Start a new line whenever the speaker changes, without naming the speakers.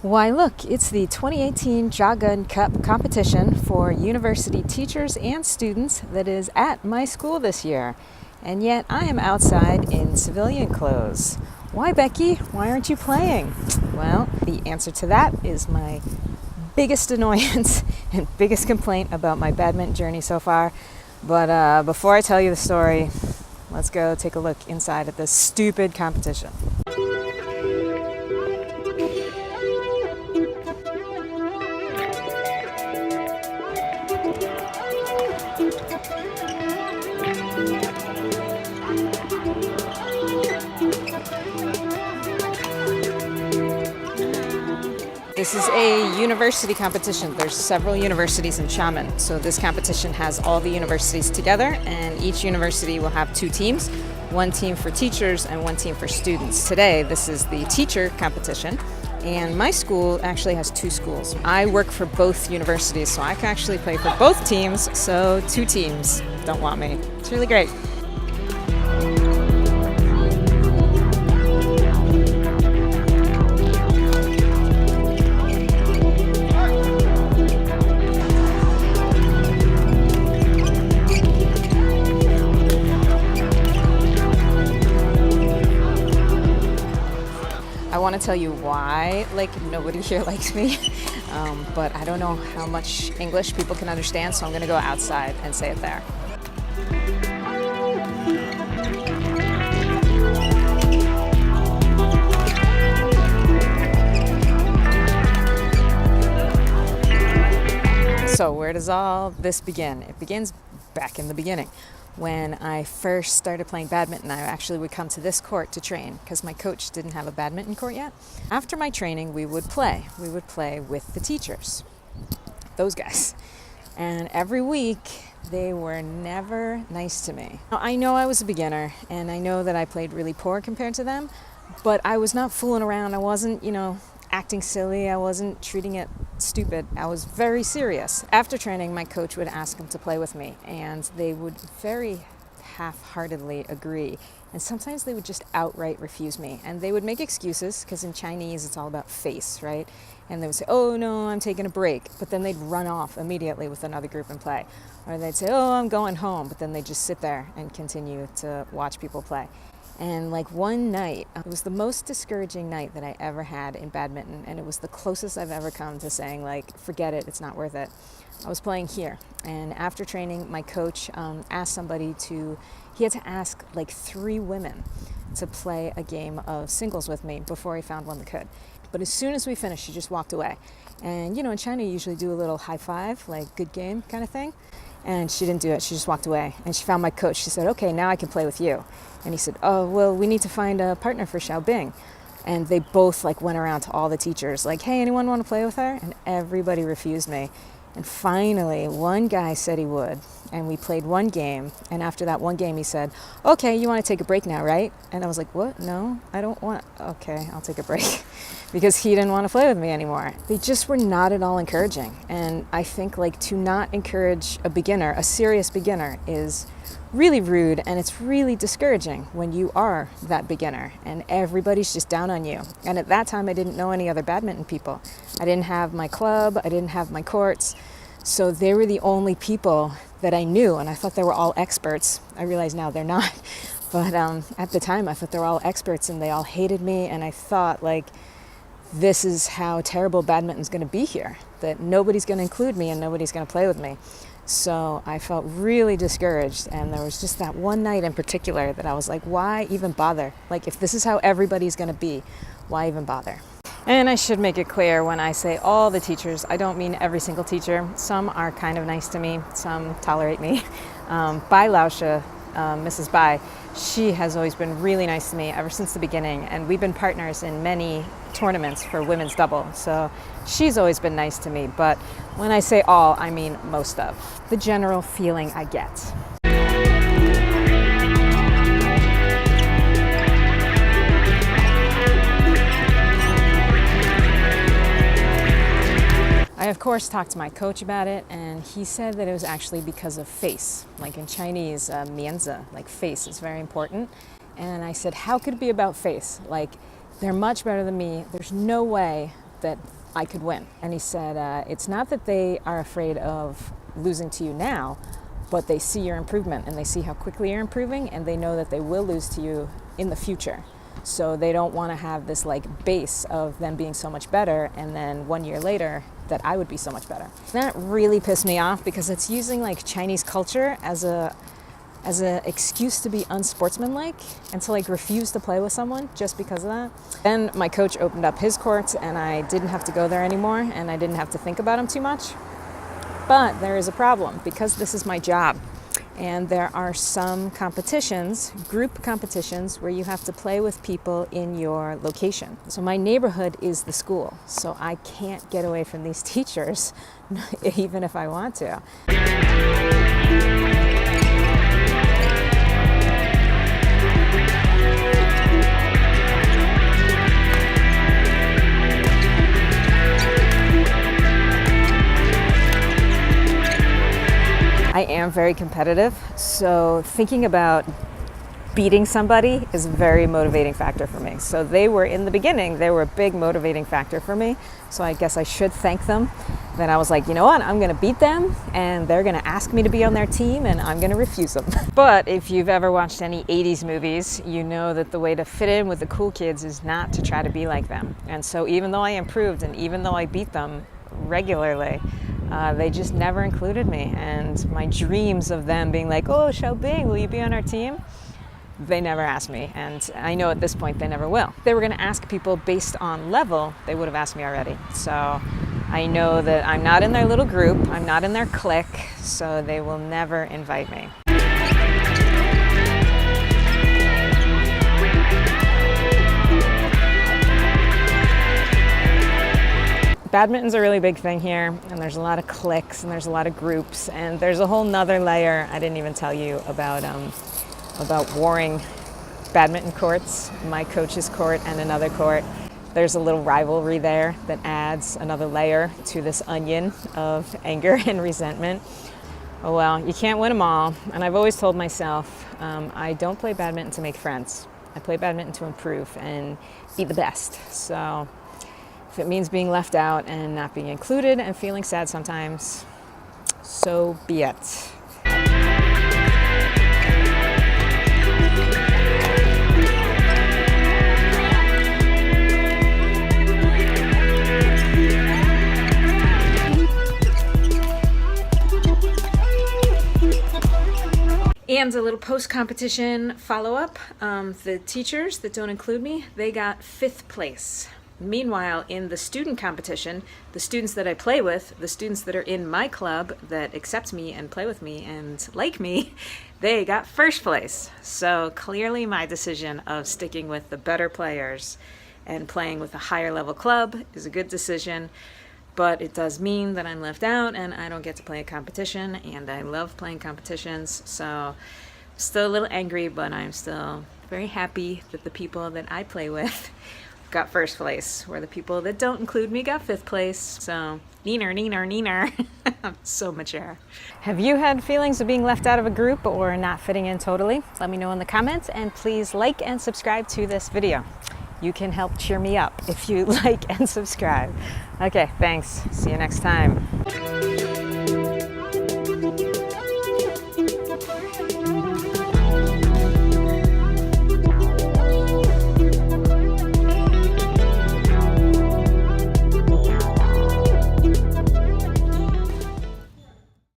Why look, it's the 2018 Jagun Cup competition for university teachers and students that is at my school this year. And yet I am outside in civilian clothes. Why, Becky? Why aren't you playing? Well, the answer to that is my biggest annoyance and biggest complaint about my badminton journey so far. But before I tell you the story, let's go take a look inside at this stupid competition. This is a university competition. There's several universities in Xiamen, so this competition has all the universities together, and each university will have two teams, one team for teachers and one team for students. Today, this is the teacher competition, and my school actually has two schools. I work for both universities, so I can actually play for both teams, so two teams don't want me. It's really great. I want to tell you why, nobody here likes me, but I don't know how much English people can understand, so I'm going to go outside and say it there. So where does all this begin? It begins back in the beginning. When I first started playing badminton, I actually would come to this court to train because my coach didn't have a badminton court yet. After my training, we would play. We would play with the teachers, those guys. And every week, they were never nice to me. Now, I know I was a beginner, and I know that I played really poor compared to them, but I was not fooling around. I wasn't, acting silly. I wasn't treating it stupid. I was very serious. After training, my coach would ask them to play with me, and they would very half-heartedly agree. And sometimes they would just outright refuse me. And they would make excuses, because in Chinese it's all about face, right? And they would say, oh no, I'm taking a break. But then they'd run off immediately with another group and play. Or they'd say, oh, I'm going home. But then they'd just sit there and continue to watch people play. And one night, it was the most discouraging night that I ever had in badminton, and it was the closest I've ever come to saying, forget it, it's not worth it. I was playing here, and after training, my coach asked somebody he had to ask 3 women to play a game of singles with me before he found one that could. But as soon as we finished, she just walked away. And in China, you usually do a little high five, good game kind of thing. And she didn't do it. She just walked away. And she found my coach. She said, okay, now I can play with you. And he said, oh, well, we need to find a partner for Xiaobing. And they both went around to all the teachers, hey, anyone want to play with her? And everybody refused me. And finally, one guy said he would. And we played one game. And after that one game, he said, okay, you want to take a break now, right? And I was like, what? No, I don't want. Okay, I'll take a break. Because he didn't want to play with me anymore. They just were not at all encouraging. And I think to not encourage a beginner, a serious beginner, is really rude, and it's really discouraging when you are that beginner and everybody's just down on you. And at that time, I didn't know any other badminton people. I didn't have my club, I didn't have my courts. So they were the only people that I knew, and I thought they were all experts. I realize now they're not. But at the time, I thought they were all experts, and they all hated me, and I thought, this is how terrible badminton's going to be here, that nobody's going to include me and nobody's going to play with me. So I felt really discouraged, and there was just that one night in particular that I was like, why even bother? If this is how everybody's going to be, why even bother? And I should make it clear, when I say all the teachers, I don't mean every single teacher. Some are kind of nice to me, some tolerate me. Bai Laoshe, Mrs. Bai, she has always been really nice to me ever since the beginning, and we've been partners in many tournaments for women's double, so she's always been nice to me. But when I say all, I mean most of. The general feeling I get. I, of course, talked to my coach about it, and he said that it was actually because of face. In Chinese, mianzi, face is very important. And I said, how could it be about face? They're much better than me. There's no way that I could win. And he said, it's not that they are afraid of losing to you now, but they see your improvement and they see how quickly you're improving, and they know that they will lose to you in the future. So they don't want to have this like base of them being so much better, and then 1 year later that I would be so much better. That really pissed me off, because it's using like Chinese culture as an excuse to be unsportsmanlike and to like refuse to play with someone just because of that. Then my coach opened up his court and I didn't have to go there anymore, and I didn't have to think about him too much. But there is a problem, because this is my job, and there are some competitions, group competitions, where you have to play with people in your location. So my neighborhood is the school, so I can't get away from these teachers even if I want to. I am very competitive, so thinking about beating somebody is a very motivating factor for me. So they were, in the beginning, they were a big motivating factor for me. So I guess I should thank them. Then I was like, you know what, I'm going to beat them, and they're going to ask me to be on their team, and I'm going to refuse them. But if you've ever watched any 80s movies, you know that the way to fit in with the cool kids is not to try to be like them. And so even though I improved, and even though I beat them regularly, they just never included me. And my dreams of them being like, oh, Xiaobing, will you be on our team? They never asked me, and I know at this point they never will. If they were going to ask people based on level, they would have asked me already. So I know that I'm not in their little group, I'm not in their clique, so they will never invite me. Badminton's a really big thing here, and there's a lot of cliques and there's a lot of groups, and there's a whole nother layer I didn't even tell you about warring badminton courts, my coach's court and another court. There's a little rivalry there that adds another layer to this onion of anger and resentment. Oh well, you can't win them all, and I've always told myself I don't play badminton to make friends. I play badminton to improve and be the best. So if it means being left out and not being included and feeling sad sometimes, so be it. And a little post-competition follow-up. The teachers that don't include me, they got 5th place. Meanwhile, in the student competition, the students that I play with, the students that are in my club that accept me and play with me and like me, they got 1st place. So clearly my decision of sticking with the better players and playing with a higher level club is a good decision, but it does mean that I'm left out and I don't get to play a competition, and I love playing competitions, so still a little angry, but I'm still very happy that the people that I play with got 1st place, where the people that don't include me got 5th place. So, neener. I'm so mature. Have you had feelings of being left out of a group or not fitting in totally? Let me know in the comments, and please like and subscribe to this video. You can help cheer me up if you like and subscribe. Okay, thanks. See you next time.